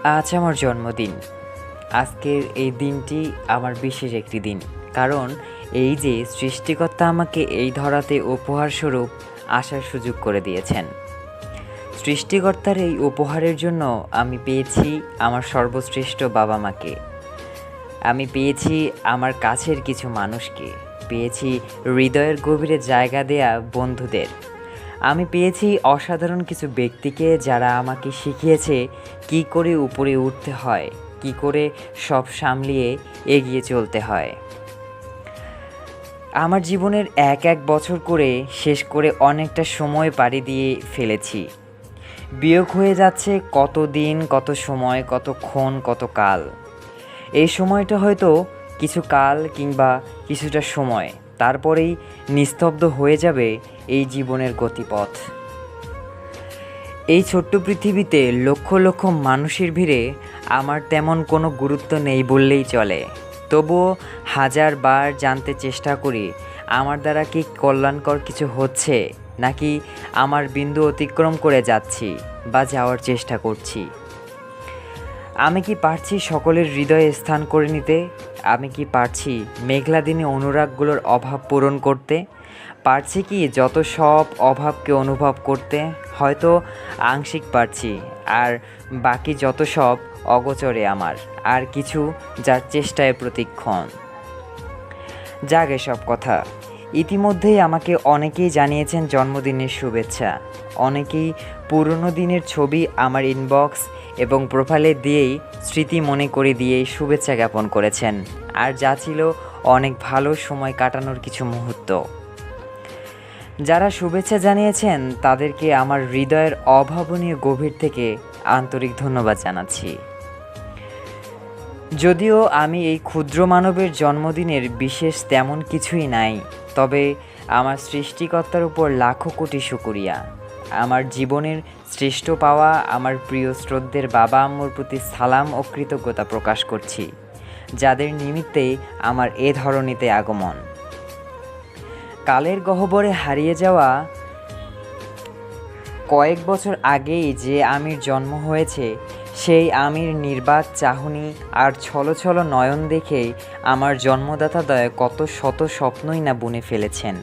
আজ আমার জন্মদিন। আজকের এই দিনটি আমার বিশেষ একটি দিন। কারণ এই যে সৃষ্টিকর্তা আমাকে এই ধরাতে উপহারস্বরূপ আসার সুযোগ করে দিয়েছেন। সৃষ্টিকর্তার এই উপহারের জন্য আমি পেয়েছি আমার সর্বশ্রেষ্ঠ বাবা-মাকে। আমি পেয়েছি আমার কাছের কিছু মানুষকে। পেয়েছি হৃদয়ের গভীরে জায়গা দেয়া বন্ধুদের। আমি পেয়েছি অসাধারণ কিছু ব্যক্তিকে যারা আমাকে শিখিয়েছে কী করে উপরে উঠতে হয়, কী করে সব সামলিয়ে এগিয়ে চলতে হয়। আমার জীবনের এক বছর করে শেষ করে অনেকটা সময় পাড়ি দিয়ে ফেলেছি। বিয়োগ হয়ে যাচ্ছে কত দিন, কত সময়, কতক্ষণ, কত কাল। এই সময়টা হয়তো কিছু কাল কিংবা কিছুটা সময়, তারপরেই নিস্তব্ধ হয়ে যাবে এই জীবনের গতিপথ। এই ছোট্ট পৃথিবীতে লক্ষ লক্ষ মানুষের ভিড়ে আমার তেমন কোনো গুরুত্ব নেই বললেই চলে। তবুও হাজারবার জানতে চেষ্টা করি আমার দ্বারা কি কল্যাণকর কিছু হচ্ছে, নাকি আমার বিন্দু অতিক্রম করে যাচ্ছি বা যাওয়ার চেষ্টা করছি। আমি কি পারছি সকলের হৃদয়ে স্থান করে নিতে? আমি কি পারছি মেঘলা দিনে অনুরাগগুলোর অভাব পূরণ করতে? পারছি কি যত সব অভাবকে অনুভব করতে? হয়তো আংশিক পারছি, আর বাকি যত সব অগোচরে আমার, আর কিছু যার চেষ্টায় প্রতিক্ষণ। যাক এসব কথা। ইতিমধ্যেই আমাকে অনেকেই জানিয়েছেন জন্মদিনের শুভেচ্ছা। অনেকেই পুরনো দিনের ছবি আমার ইনবক্স এবং প্রোফাইলে দিয়েই স্মৃতি মনে করে দিয়েই শুভেচ্ছা জ্ঞাপন করেছেন। আর যা ছিল অনেক ভালো সময় কাটানোর কিছু মুহূর্ত। যারা শুভেচ্ছা জানিয়েছেন তাদেরকে আমার হৃদয়ের অভাবনীয় গভীর থেকে আন্তরিক ধন্যবাদ জানাচ্ছি। যদিও আমি এই ক্ষুদ্র মানবের জন্মদিনের বিশেষ তেমন কিছুই নাই, তবে আমার সৃষ্টিকর্তার উপর লাখো কোটি শুকরিয়া। আমার জীবনের শ্রেষ্ঠ পাওয়া আমার প্রিয় শ্রদ্ধের বাবা আম্মুর প্রতি সালাম ও কৃতজ্ঞতা প্রকাশ করছি, যাদের নিমিত্তে আমার এ ধরনীতে আগমন। কালের গহ্বরে হারিয়ে যাওয়া কয়েক বছর আগেই যে আমির জন্ম হয়েছে, সেই আমির নির্বাক চাহনি আর ছলো ছলো নয়ন দেখেই আমার জন্মদাতাদ্বয় কত শত স্বপ্নই না বুনে ফেলেছেন।